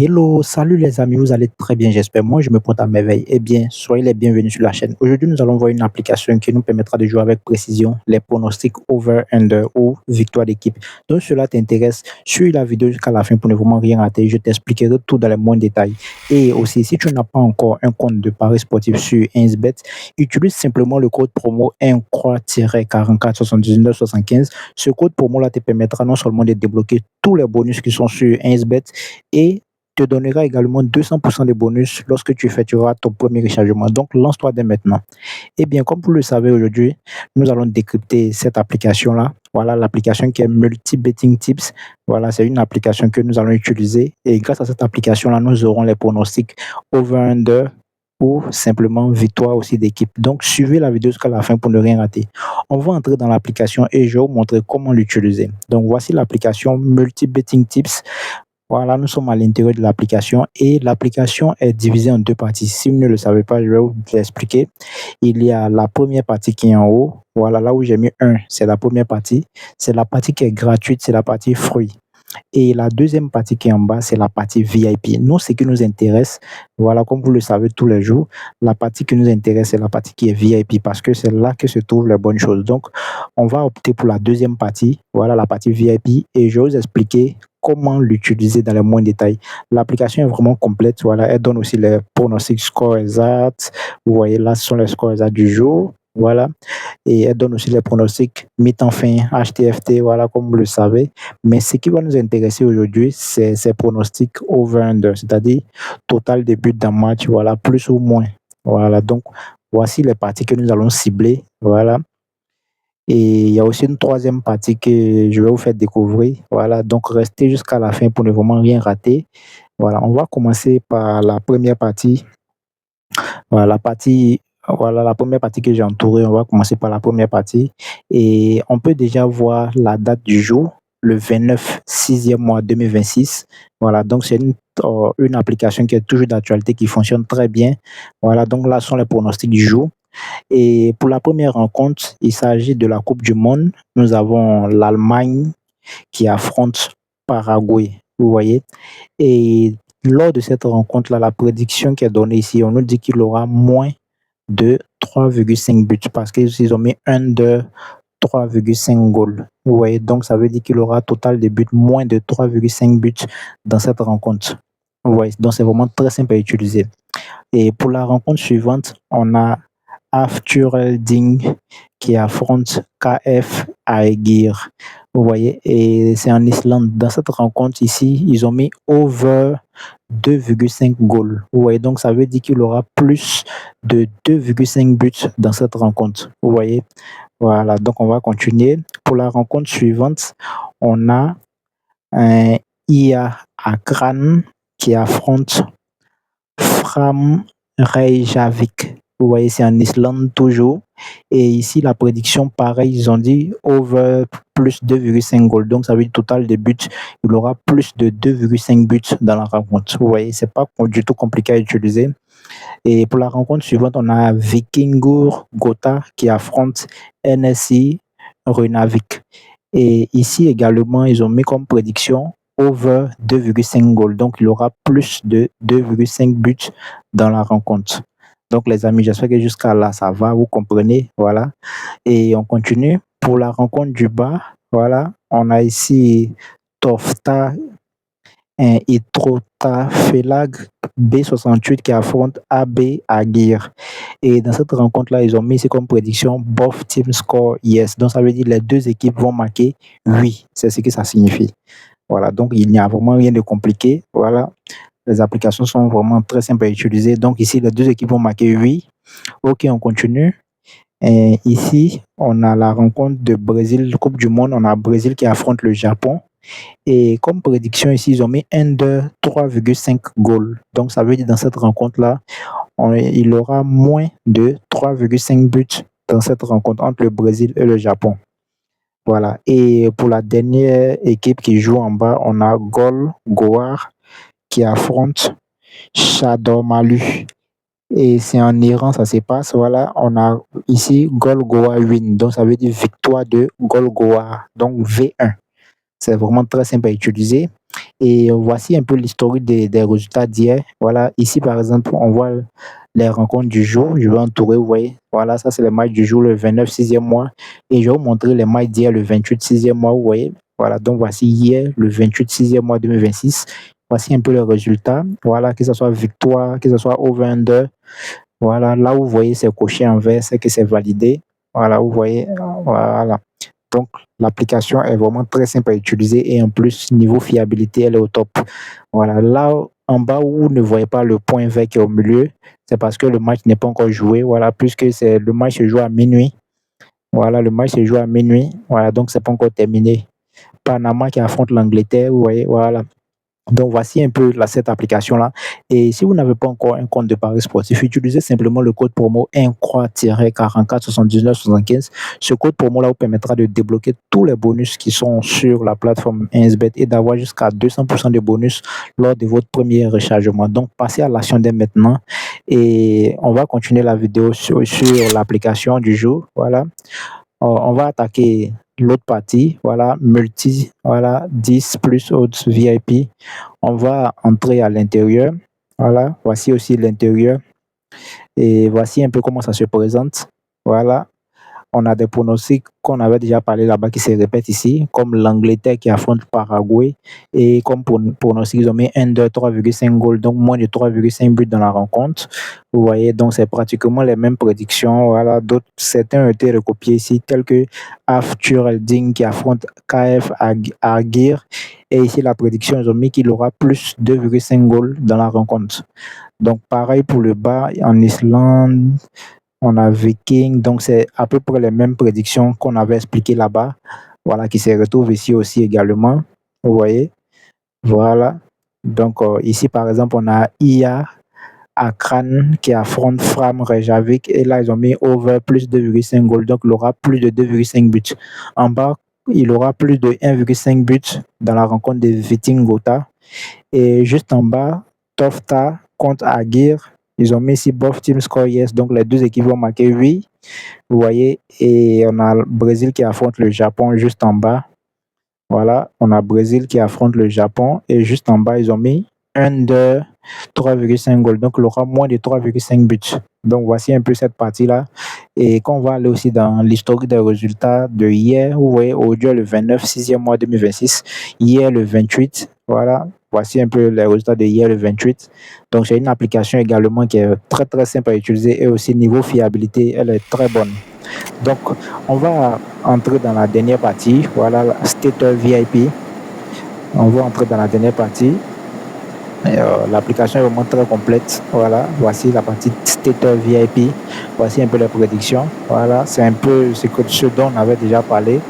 Hello, salut les amis, vous allez très bien, j'espère. Moi, je me porte à merveille. Eh bien, soyez les bienvenus sur la chaîne. Aujourd'hui, nous allons voir une application qui nous permettra de jouer avec précision les pronostics over-under ou victoire d'équipe. Donc, cela t'intéresse, suis la vidéo jusqu'à la fin pour ne vraiment rien rater. Je t'expliquerai tout dans les moindres détails. Et aussi, si tu n'as pas encore un compte de paris sportif sur 1xBet, utilise simplement le code promo INCROI-44 79 75. Ce code promo-là te permettra non seulement de débloquer tous les bonus qui sont sur 1xBet et te donnera également 200% de bonus lorsque tu effectueras ton premier rechargement. Donc, lance-toi dès maintenant. Eh bien, comme vous le savez aujourd'hui, nous allons décrypter cette application-là. Voilà l'application qui est Multi Betting Tips. Voilà, c'est une application que nous allons utiliser. Et grâce à cette application-là, nous aurons les pronostics over-under ou simplement victoire aussi d'équipe. Donc, suivez la vidéo jusqu'à la fin pour ne rien rater. On va entrer dans l'application et je vais vous montrer comment l'utiliser. Donc, voici l'application Multi Betting Tips. Voilà, nous sommes à l'intérieur de l'application et l'application est divisée en deux parties. Si vous ne le savez pas, je vais vous l'expliquer. Il y a la première partie qui est en haut. Voilà, là où j'ai mis 1, c'est la première partie. C'est la partie qui est gratuite, c'est la partie fruits. Et la deuxième partie qui est en bas, c'est la partie VIP. Nous, ce qui nous intéresse, voilà, comme vous le savez tous les jours, la partie qui nous intéresse, c'est la partie qui est VIP parce que c'est là que se trouvent les bonnes choses. Donc, on va opter pour la deuxième partie, voilà, la partie VIP, et je vais vous expliquer comment l'utiliser dans les moindres détails. L'application est vraiment complète, voilà, elle donne aussi les pronostics scores exacts. Vous voyez, là, ce sont les scores exacts du jour, voilà. Et elle donne aussi les pronostics mi-temps fin, HTFT, voilà, comme vous le savez. Mais ce qui va nous intéresser aujourd'hui, c'est ces pronostics over-under, c'est-à-dire total de buts d'un match, voilà, plus ou moins. Voilà, donc voici les parties que nous allons cibler, voilà. Et il y a aussi une troisième partie que je vais vous faire découvrir, voilà. Donc restez jusqu'à la fin pour ne vraiment rien rater. Voilà, on va commencer par la première partie. Voilà, la première partie que j'ai entourée, on va commencer par la première partie. Et on peut déjà voir la date du jour, le 29 6e mois 2026. Voilà, donc c'est une application qui est toujours d'actualité, qui fonctionne très bien. Voilà, donc là sont les pronostics du jour. Et pour la première rencontre, il s'agit de la Coupe du Monde. Nous avons l'Allemagne qui affronte Paraguay, vous voyez. Et lors de cette rencontre-là, la prédiction qui est donnée ici, on nous dit qu'il aura moins de 3,5 buts parce qu'ils ont mis un de 3,5 goals. Vous voyez, donc ça veut dire qu'il aura total de buts moins de 3,5 buts dans cette rencontre. Vous voyez, donc c'est vraiment très simple à utiliser. Et pour la rencontre suivante, on a Afturelding qui affronte KF Aegir. Vous voyez, et c'est en Islande. Dans cette rencontre ici, ils ont mis over 2,5 goals. Vous voyez, donc ça veut dire qu'il aura plus de 2,5 buts dans cette rencontre. Vous voyez, voilà, donc on va continuer. Pour la rencontre suivante, on a un IA Akran qui affronte Fram Reykjavik. Vous voyez, c'est en Islande toujours. Et ici, la prédiction, pareil, ils ont dit over plus 2,5 goals. Donc, ça veut dire total de buts. Il aura plus de 2,5 buts dans la rencontre. Vous voyez, c'est pas du tout compliqué à utiliser. Et pour la rencontre suivante, on a Vikingur Gotha qui affronte NSI Runavik. Et ici également, ils ont mis comme prédiction over 2,5 goals. Donc, il aura plus de 2,5 buts dans la rencontre. Donc, les amis, j'espère que jusqu'à là, ça va, vous comprenez. Voilà. Et on continue. Pour la rencontre du bas, voilà, on a ici Tofta Hydrotafelag B68 qui affronte AB Aguirre. Et dans cette rencontre-là, ils ont mis comme prédiction both team score yes. Donc ça veut dire que les deux équipes vont marquer oui. C'est ce que ça signifie. Voilà, donc il n'y a vraiment rien de compliqué. Voilà, les applications sont vraiment très simples à utiliser. Donc ici, les deux équipes vont marquer oui. Ok, on continue. Et ici, on a la rencontre de Brésil, Coupe du Monde. On a Brésil qui affronte le Japon. Et comme prédiction ici, ils ont mis un de 3,5 goals. Donc ça veut dire dans cette rencontre-là, il aura moins de 3,5 buts dans cette rencontre entre le Brésil et le Japon. Voilà. Et pour la dernière équipe qui joue en bas, on a Gol Goar qui affronte Shadomalu. Et c'est en Iran, ça se passe. Voilà, on a ici Gol Goa win. Donc ça veut dire victoire de Gol Goa. Donc V1. C'est vraiment très simple à utiliser. Et voici un peu l'historique des résultats d'hier. Voilà, ici par exemple, on voit les rencontres du jour. Je vais entourer, vous voyez. Voilà, ça c'est le match du jour, le 29 6e mois. Et je vais vous montrer les matchs d'hier, le 28 6e mois, vous voyez. Voilà, donc voici hier, le 28 6e mois 2026. Voici un peu les résultats. Voilà, que ce soit victoire, que ce soit over-under. Voilà, là où vous voyez c'est coché en vert, c'est que c'est validé. Voilà, vous voyez. Voilà. Donc, l'application est vraiment très simple à utiliser et en plus, niveau fiabilité, elle est au top. Voilà, là en bas où vous ne voyez pas le point vert qui est au milieu, c'est parce que le match n'est pas encore joué. Voilà, puisque le match se joue à minuit. Voilà, le match se joue à minuit. Voilà, donc c'est pas encore terminé. Panama qui affronte l'Angleterre, vous voyez, voilà. Donc, voici un peu cette application-là. Et si vous n'avez pas encore un compte de Paris sportif, utilisez simplement le code promo INCROI-44 79 75. Ce code promo-là vous permettra de débloquer tous les bonus qui sont sur la plateforme 1xBet et d'avoir jusqu'à 200% de bonus lors de votre premier rechargement. Donc, passez à l'action dès maintenant et on va continuer la vidéo sur l'application du jour. Voilà. On va attaquer l'autre partie, voilà, multi, voilà, 10 plus odds VIP. On va entrer à l'intérieur. Voilà, voici aussi l'intérieur. Et voici un peu comment ça se présente. Voilà, on a des pronostics qu'on avait déjà parlé là-bas qui se répètent ici, comme l'Angleterre qui affronte Paraguay. Et comme pronostic, ils ont mis 1, 2, 3,5 goals, donc moins de 3,5 buts dans la rencontre. Vous voyez, donc c'est pratiquement les mêmes prédictions. Voilà, d'autres, certains ont été recopiés ici, tels que Aftur Elding qui affronte KF Agir. Et ici, la prédiction, ils ont mis qu'il aura plus 2,5 goals dans la rencontre. Donc, pareil pour le bas, en Islande, on a Viking, donc c'est à peu près les mêmes prédictions qu'on avait expliquées là-bas, voilà, qui se retrouvent ici aussi également, vous voyez, voilà. Donc ici, par exemple, on a IA Akran qui affronte Fram Reykjavik, et là, ils ont mis over plus 2,5 goals, donc il aura plus de 2,5 buts. En bas, il aura plus de 1,5 buts dans la rencontre de Viking Gotha, et juste en bas, Tofta contre Agir. Ils ont mis ici both team score yes, donc les deux équipes vont marquer 8. Vous voyez, et on a le Brésil qui affronte le Japon juste en bas. Voilà, on a Brésil qui affronte le Japon et juste en bas, ils ont mis un de 3,5 goals. Donc, il aura moins de 3,5 buts. Donc, voici un peu cette partie-là. Et quand on va aller aussi dans l'historique des résultats de hier, vous voyez, aujourd'hui, le 29, 6e mois 2026, hier, le 28, voilà, voici un peu les résultats de hier, le 28. Donc, c'est une application également qui est très, très simple à utiliser et aussi niveau fiabilité, elle est très bonne. Donc, on va entrer dans la dernière partie. Voilà, Stater VIP. On va entrer dans la dernière partie. L'application est vraiment très complète. Voilà, voici la partie Stater VIP. Voici un peu les prédictions. Voilà, c'est un peu ce dont on avait déjà parlé.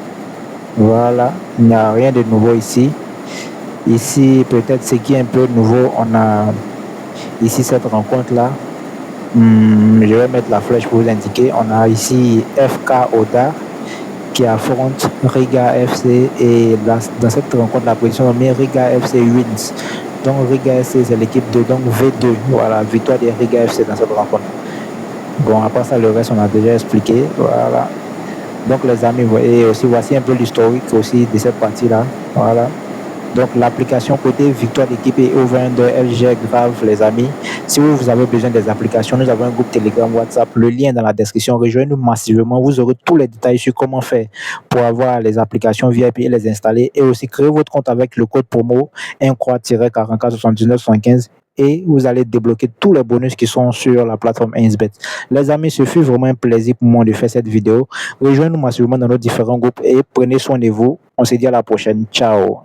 Voilà, il n'y a rien de nouveau ici. Ici, peut-être ce qui est un peu nouveau, on a ici cette rencontre-là. Je vais mettre la flèche pour vous indiquer. On a ici FK Oda qui affronte Riga FC, et dans cette rencontre, la position est Riga FC wins. Donc Riga FC, c'est l'équipe de donc V2. Voilà, victoire de Riga FC dans cette rencontre. Bon, après ça, le reste, on a déjà expliqué. Voilà. Donc les amis, et aussi voici un peu l'historique aussi de cette partie-là. Voilà. Donc l'application côté victoire d'équipe et over-under, elle gère grave les amis. Si vous avez besoin des applications, nous avons un groupe Telegram, WhatsApp, le lien dans la description. Rejoignez-nous massivement, vous aurez tous les détails sur comment faire pour avoir les applications VIP et les installer, et aussi créer votre compte avec le code promo INCROI-44 79 75, et vous allez débloquer tous les bonus qui sont sur la plateforme 1xBet. Les amis, ce fut vraiment un plaisir pour moi de faire cette vidéo. Rejoignez-nous massivement dans nos différents groupes et prenez soin de vous. On se dit à la prochaine. Ciao.